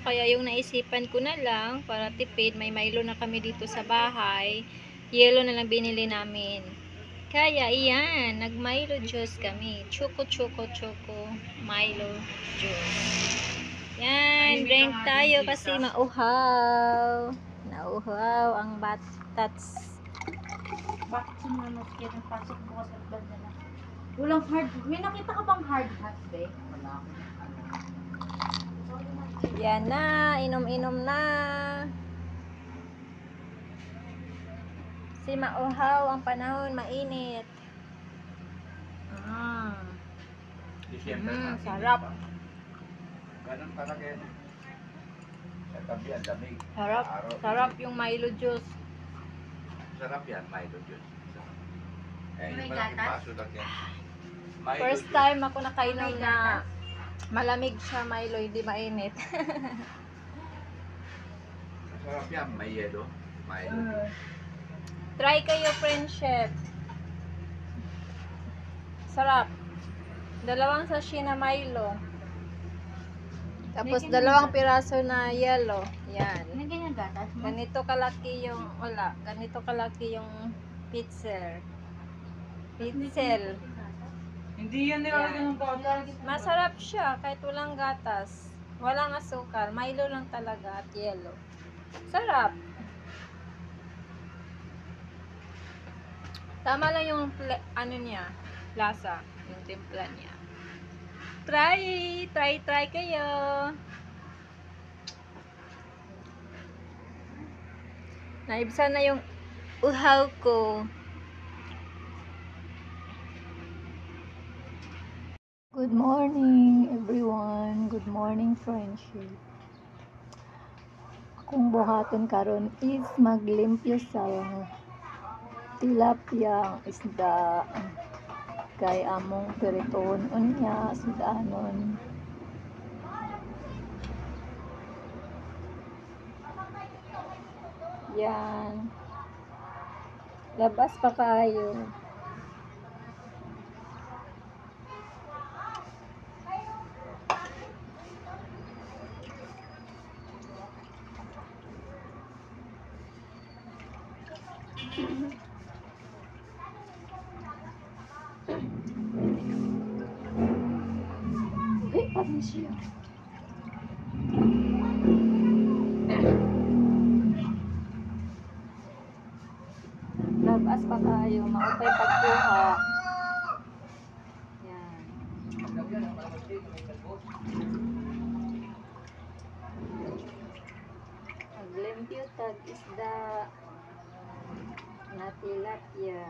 Kaya yung naisipan ko na lang, para tipid, may Milo na kami dito sa bahay. Yelo na lang binili namin. Kaya, iyan, nag-Milo juice kami. Choco Milo juice. Yan, drink tayo kasi mauhaw. Nauhaw ang batats. Bakit sumunod kayo ng pasok bukas at banda na? Walang hard. May nakita ka bang hard hat, be? Wala ako. Yan na, inom-inom na. Si mauhaw ang panahon, mainit. Sarap. Ganun talaga yan. Sa tabi yan, lamig. Sarap yung Milo juice. Sarap yan, Milo juice. Eh, May yung malaking gatas? baso lang yan. Milo First juice. time ako nakainom na malamig siya Milo, hindi mainit. Sarap yan, may yelo. Milo juice. Try kayo, friendship. Sarap. Dalawang sachet na Milo. Tapos dalawang piraso na yellow. Yan. Nagyan yung gatas mo? Ganito kalaki yung, ganito kalaki yung pitzel. Hindi yan nilalagyan ng gatas. Masarap siya kahit walang gatas. Walang asukal. Milo lang talaga at yellow. Sarap. Tama lang yung ano niya, lasa, yung timpla niya. Try kayo. Naibsan na yung uhaw ko. Good morning everyone. Good morning friendship. Akong buhaton karon is maglimpyo sa tilapia isda kay among periton unya sudanon. Yan. Labas pa kayo. Uy, parang siya. Labas pa tayo. Maupay pagkuha. Yan. Maglimpyo tag isda na tilapia.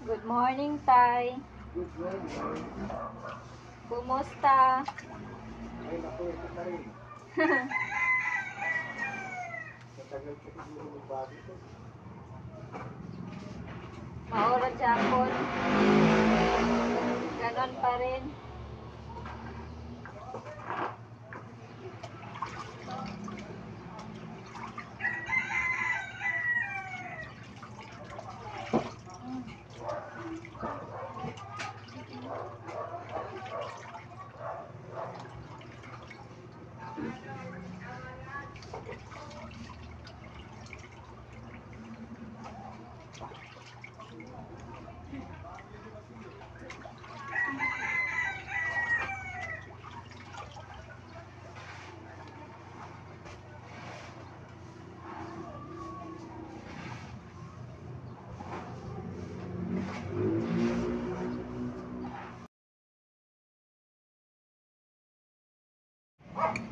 Good morning, Tay. Good morning. Kumusta? Ay, naku, ito na rin. Matagal ko siguro magbago ito. Maura Japon. Ganon pa rin.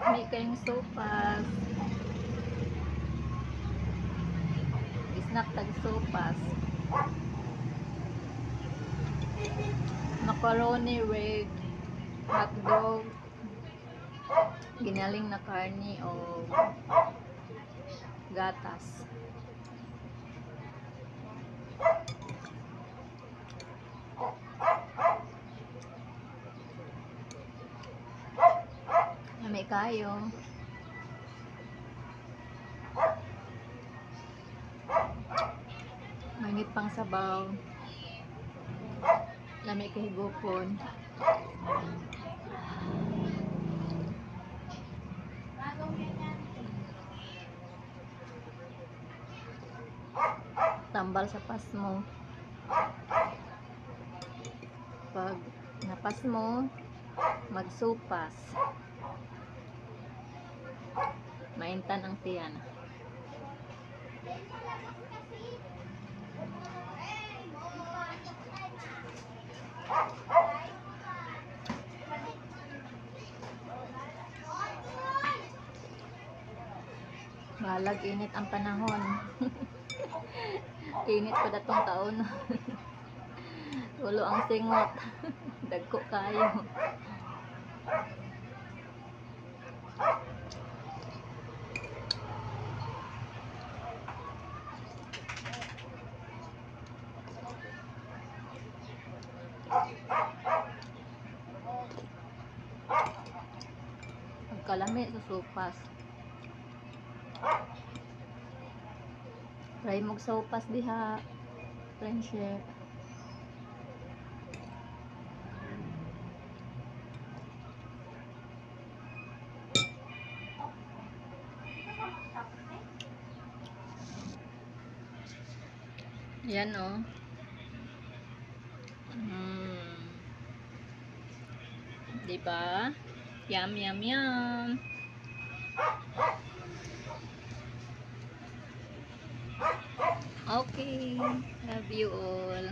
May kayong sopas. Snack tag sopas. Macaroni red. Hotdog. Ginaling na karni o gatas. May kayo. pang sabaw. Lami ko higupon. Tambal sa pasmo. Pag napas mo, magsupas. Maintan ang tiyan. Balag init ang panahon. Init pa datong taon. Ulo ang singot. Dagko kayo. Ang kalami sa sopas. Try mong sopas diha. Friendship. Yan oh. Diba? Yum, yum, yum. Okay. Love you all.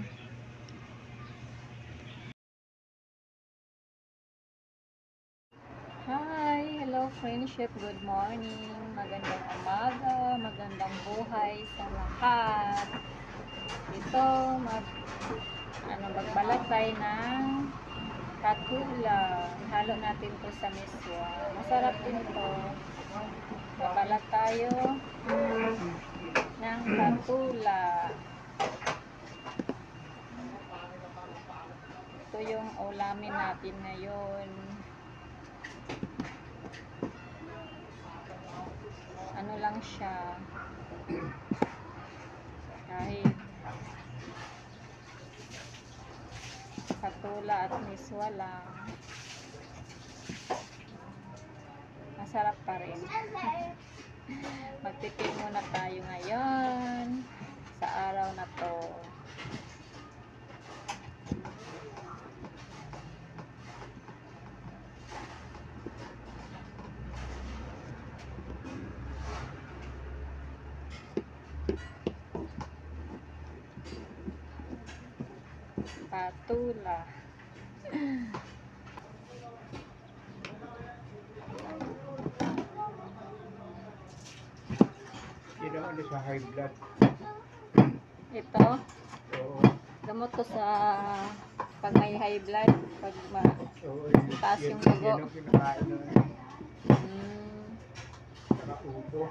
Hi! Hello friendship. Good morning. Magandang umaga. Magandang buhay sa lahat. Ito, magbalat tayo ng katula. Halo natin to sa miswa. Masarap din to. Magbalat tayo ng katula. Ito yung ulamin natin ngayon. Ano lang siya. Kahit katula at miswa lang. Masarap pa rin. Magtipid muna tayo ngayon sa araw na to. Patula. Sino ano sa high blood? Ito, Oo. gamot to sa pag may high blood, pag Oo. taas yung dugo. Yan ang kinakain na upo.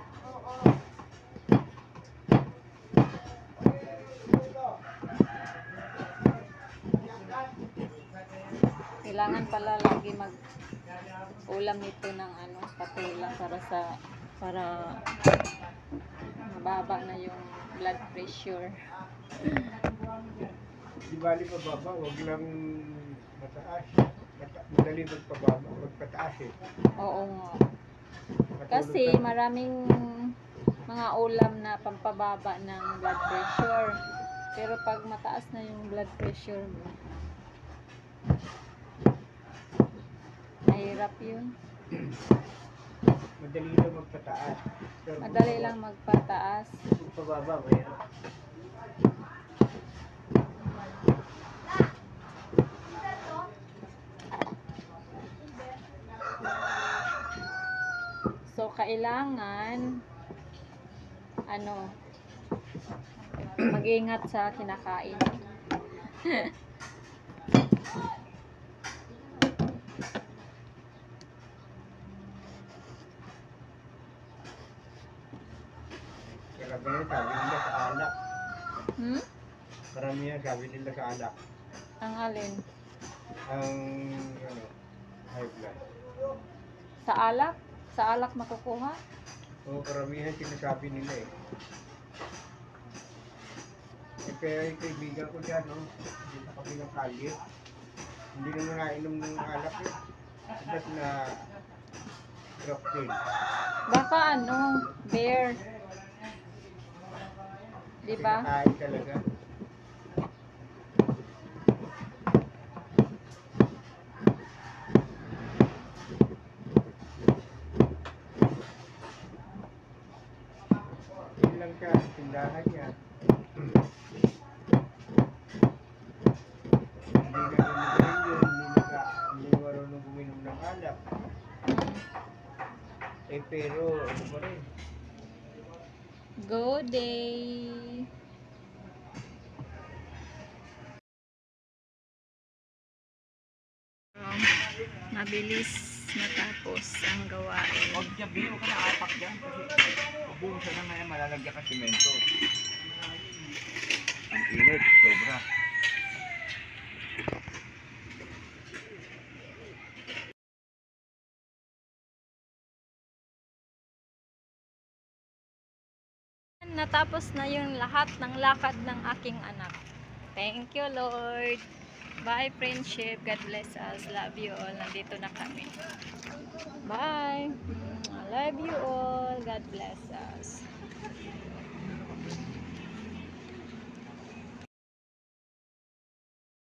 Kailangan pala lagi ulam nito ng patula para mababa na yung blood pressure. Di bali pababa, wag lang mataas. Madali magpataas eh. Oo nga. Matulog Kasi ka. maraming mga ulam na pampababa ng blood pressure. Pero pag mataas na yung blood pressure mo, mahirap yun. Madali lang magpataas. Pero Madali lang magpataas. pababa, mahirap. So, kailangan mag-ingat sa kinakain. Karamihan sabi nila sa alak. Karamihan sabi nila sa alak. Ang alin? Ang high blood. Sa alak? Sa alak makukuha? Oo, karamihan sinasabi nila eh. kaya yung kaibigan ko dyan, no? Hindi na kami ng kalye. Hindi naman nainom ng alak eh. Ba't na drop din? Baka ano, bear. Di ba? Pinakain talaga. Yun lang siya, tindahan niya. Hindi na magaling yun, hindi marunong guminom ng alak. Eh pero, ano pa rin? Go day! Mabilis matapos ang gawain. Huwag dyan, biro ka na apak dyan kasi buong siya na ngayon malalagyan ka simento. Ang init, sobra. Natapos na yung lahat ng lakad ng aking anak. Thank you, Lord. Bye, friendship. God bless us. Love you all. Nandito na kami. Bye. I love you all. God bless us.